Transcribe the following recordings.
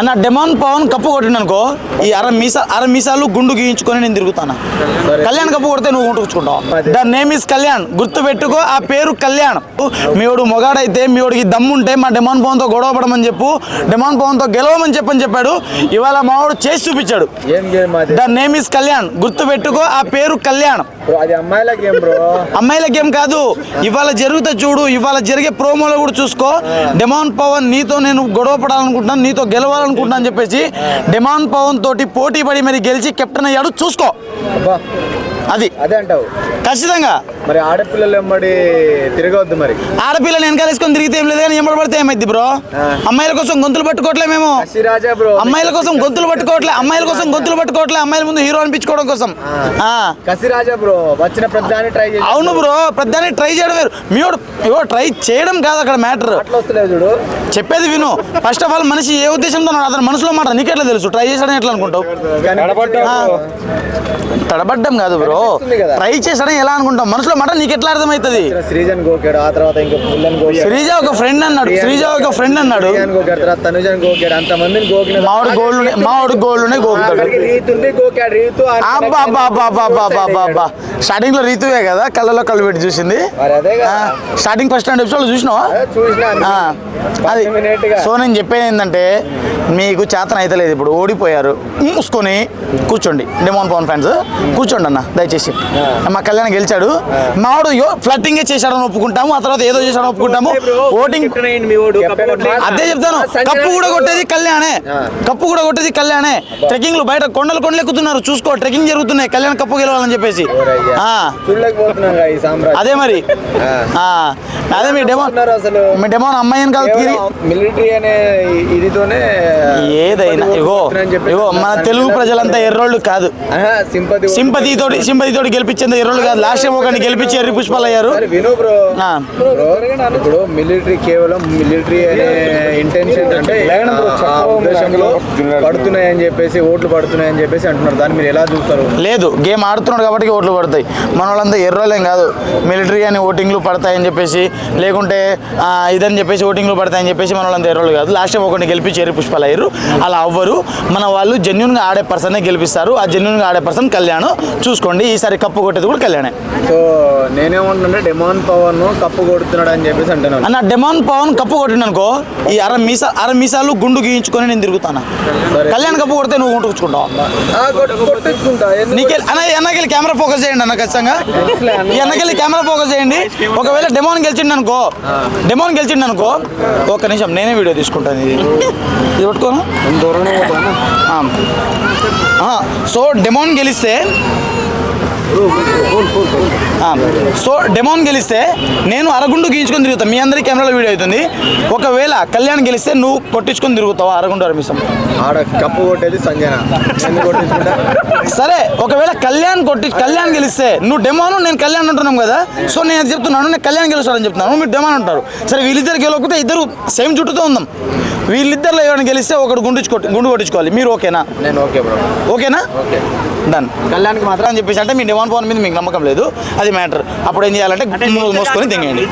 అన్న demon Pawan cup కొట్టిననుకో ఈ అర మీసాలు గుండు గీయించుకొని నేను తిరుగుతాను. కళ్యాణ్ కప్పు కొడితే నువ్వు కొట్టుకుంటావు. ద నేమ్ ఇస్ కళ్యాణ్, గుర్తు పెట్టుకో, ఆ పేరు కళ్యాణ్. మీవాడు మొగాడైతే మీవాడికి దమ్ముంటే మా డెమాన్ పవన్తో గొడవ పడమని చెప్పు, డెమాన్ పవన్తో గెలవమని చెప్పాడు. ఇవాళ మావాడు చేసి చూపించాడు. ద నేమ్ ఇస్ కళ్యాణ్, గుర్తు పెట్టుకో, ఆ పేరు కళ్యాణ్. అమ్మాయిల గేమ్ కాదు, ఇవాళ జరుగుతా చూడు, ఇవాళ జరిగే ప్రోమోలో కూడా చూసుకో. డెమాన్ పవన్ నీతో నేను గొడవ పడాలనుకుంటున్నాను, నీతో గెలవాలనుకుంటున్నా అని చెప్పేసి డెమాన్ పవన్ తోటి పోటీ పడి మరి గెలిచి కెప్టెన్ అయ్యాడు. చూసుకో, అది అదే అంటావు ఖచ్చితంగా. మరి ఆడపిల్లలు ఎంబడి తిరగవద్దు. మరి ఆడపిల్లని వెనకాలేసుకొని తిరిగితే ఏం లేదు కానీ ఎంబడి పడితే ఏమైంది బ్రో? అమ్మాయిల కోసం గొంతులు పట్టుకోవట్లే మేము, అమ్మాయిల కోసం గొంతులు పట్టుకోవట్లే, అమ్మాయిల ముందు హీరో అనిపించుకోవడం కోసం. కసిరాజా బ్రో వచ్చిన ప్రధాని ట్రై చేసి. అవును బ్రో, ప్రధాని ట్రై చేయడం వేరు, మీ ట్రై చేయడం కాదు అక్కడ మ్యాటర్. చూడు చెప్పేది విను. ఫస్ట్ ఆఫ్ ఆల్ మనిషి ఏ ఉద్దేశంతో అతని మనసులో మాట నీకెట్లా తెలుసు? ట్రై చేశాడని ఎట్లా అనుకుంటావు? తడబడ్డం కాదు బ్రో, ట్రై చేశాడని ఎలా అనుకుంటాం? మనసులో మాట నీకు ఎట్లా అర్థమవుతుంది? శ్రీజ ఒక ఫ్రెండ్ అన్నాడు, మావాడు గోల్డ్ గోకుతాడు. స్టార్టింగ్ లో రీతువే కదా కళ్ళలో కళ్ళు పెట్టి చూసింది. స్టార్టింగ్ ఫస్ట్ ఎపిసోడ్ చూసినావా? అది. సో నేను చెప్పేది ఏంటంటే మీకు చేతన అయితే లేదు, ఇప్పుడు ఓడిపోయారు, మూసుకొని కూర్చోండి. డెమాన్ పవన్ ఫ్యాన్స్ కూర్చోండి అన్న దయచేసి. మా కళ్యాణ్ గెలిచాడు, మావాడు ఒప్పుకుంటాము, ఆ తర్వాత ఏదో చేశాడని ఒప్పుకుంటాము. ఓటింగ్ అదే చెప్తాను, కప్పు కూడా కొట్టేది కళ్యాణే. ట్రెక్కింగ్లు బయట కొండలు ఎక్కుతున్నారు, చూసుకో, ట్రెక్కింగ్ జరుగుతున్నాయి కళ్యాణ్ కప్పు గెలవాలని చెప్పేసి. అదే మరి, అదే మీ డెమాన్ అమ్మాయిని కాదు మిలిటరీ అనే ఇదితోనే ఏదైనా. ఇగో మన తెలుగు ప్రజలంతా ఎర్రోళ్ళు కాదు, సింపతితోటి గెలిపించేంత ఎర్రోళ్ళు కాదు. లాస్ట్ టైం ఒకరిని గెలిపించి ఎర్రి పుష్పాలు అయ్యారు. ఇప్పుడు మిలిటరీ కేవలం మిలిటరీ అనే ఇంటెన్షన్ అంటే ఉద్దేశంలో పడుతున్నాయని చెప్పేసి, ఓట్లు పడుతున్నాయని చెప్పేసి అంటున్నారు. దాన్ని మీరు ఎలా చూస్తారు? లేదు, గేమ్ ఆడుతున్నాడు కాబట్టి ఓట్లు పడతాయి. మన వాళ్ళంతా ఎర్రోలేం కాదు. మిలిటరీ అని ఓటింగ్లు పడతాయని చెప్పేసి, లేకుంటే ఇదని చెప్పేసి ఓటింగ్లు పడతాయని చెప్పేసి మన వాళ్ళంతా ఎర్రోళ్ళు కాదు. లాస్ట్ టైం ఒకరిని గెలిపించి ఎర్రి పుష్పాలు అయ్యారు. అలా అవ్వరు. మన వాళ్ళు జెన్యున్గా ఆడే పర్సనే గెలిపిస్తారు. ఆ జెన్యున్గా ఆడే పర్సన్ కళ్యాణ్. చూసుకోండి, ఈసారి కప్పు కొట్టేది కూడా కళ్యాణే. సో నేనేమంటున్నా, డెమాన్ పవన్ కప్పు కొడుతున్నాడు అని చెప్పేసి అంటున్నాను అన్న. డెమాన్ పవన్ కప్పు కొట్టిననుకో ఈ అర మీసాలు గుండు గీయించుకొని నేను తిరుగుతాను. కళ్యాణ్ కప్పు కొడితే నువ్వు కొట్టుకుంటావు. ఎన్నకెళ్ళి కెమెరా ఫోకస్ చేయండి అన్న, ఖచ్చితంగా ఎన్నకెళ్ళి కెమెరా ఫోకస్ చేయండి. ఒకవేళ డెమాన్ గెలిచిండు అనుకో, ఒక్క నిమిషం నేనే వీడియో తీసుకుంటాను. ఇది పట్టుకోను. సో డెమాన్ గెలిస్తే నేను అరగుండు గీయించుకొని తిరుగుతాను. మీ అందరికీ కెమెరాలో వీడియో అవుతుంది. ఒకవేళ కళ్యాణ్ గెలిస్తే నువ్వు కొట్టించుకొని తిరుగుతావు అరగుండు అరమిసం. కప్పు కొట్టేది సంజన. సరే, ఒకవేళ కళ్యాణ్ గెలిస్తే నువ్వు డెమాను, నేను కళ్యాణ్ అంటున్నాం కదా. సో నేను చెప్తున్నాను, నేను కళ్యాణ్ గెలుస్తాడని చెప్తున్నాను, మీరు డెమాన్ అంటారు. సరే, వీళ్ళిద్దరు గెలవకపోతే ఇద్దరు సేమ్ చుట్టూతో ఉందాం. వీళ్ళిద్దరిలో ఎవరైనా గెలిస్తే ఒకటి గుండు కొట్టించుకోవాలి. మీరు ఓకేనా? నేను ఓకే బ్రో. ఓకేనా? డన్. కళ్యాణ్కి మాత్రం అని చెప్పేసి అంటే మీ డెమాన్ పవన్ మీద మీకు నమ్మకం లేదు, అది మ్యాటర్. అప్పుడు ఏం చేయాలంటే మోసుకొని తెంగండి.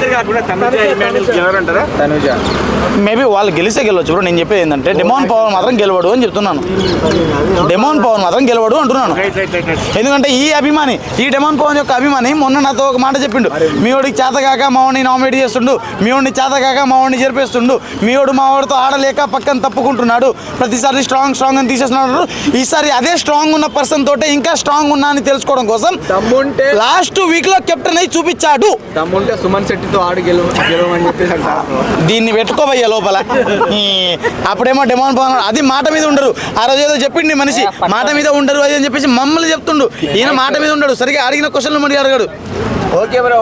మేబీ వాళ్ళు గెలవచ్చు బ్రో. నేను చెప్పేది ఏంటంటే డెమాన్ పవన్ మాత్రం గెలవడు అని చెప్తున్నాను. డెమాన్ పవన్ మాత్రం గెలవడు అంటున్నాను. ఎందుకంటే ఈ డెమాన్ పవన్ యొక్క అభిమాని మొన్న నాతో ఒక మాట చెప్పిండు. మీ వాడికి చేతగాక మావాడిని నామినేట్ చేస్తుండు, మీ వాడిని చేతగాక మావాడిని జరిపేస్తుండు, మీ వాడు మావాడితో ఆడలేక పక్కన తప్పుకుంటున్నాడు, ప్రతిసారి స్ట్రాంగ్ అని తీసేస్తున్నాడు. ఈసారి అదే స్ట్రాంగ్ ఉన్న పర్సన్ తోటే ఇంకా స్ట్రాంగ్ ఉన్నా అని తెలుసుకోవడం కోసం లాస్ట్ వీక్ లో కెప్టెన్ అయి చూపించాడు. సుమన్ శెట్టితో ఆడు గెలవని చెప్పేసి దీన్ని పెట్టుకోబోయ్యా లోపల. అప్పుడేమో డెమాన్ పవన్ అది మాట మీద ఉండరు. ఆ రోజు ఏదో చెప్పిండి మనిషి, మాట మీద ఉండరు అది అని చెప్పేసి మమ్మల్ని చెప్తుండు. ఈయన మాట మీద ఉండడు, సరిగా అడిగిన క్వశ్చన్లు మరి అడగడు. Okay bro.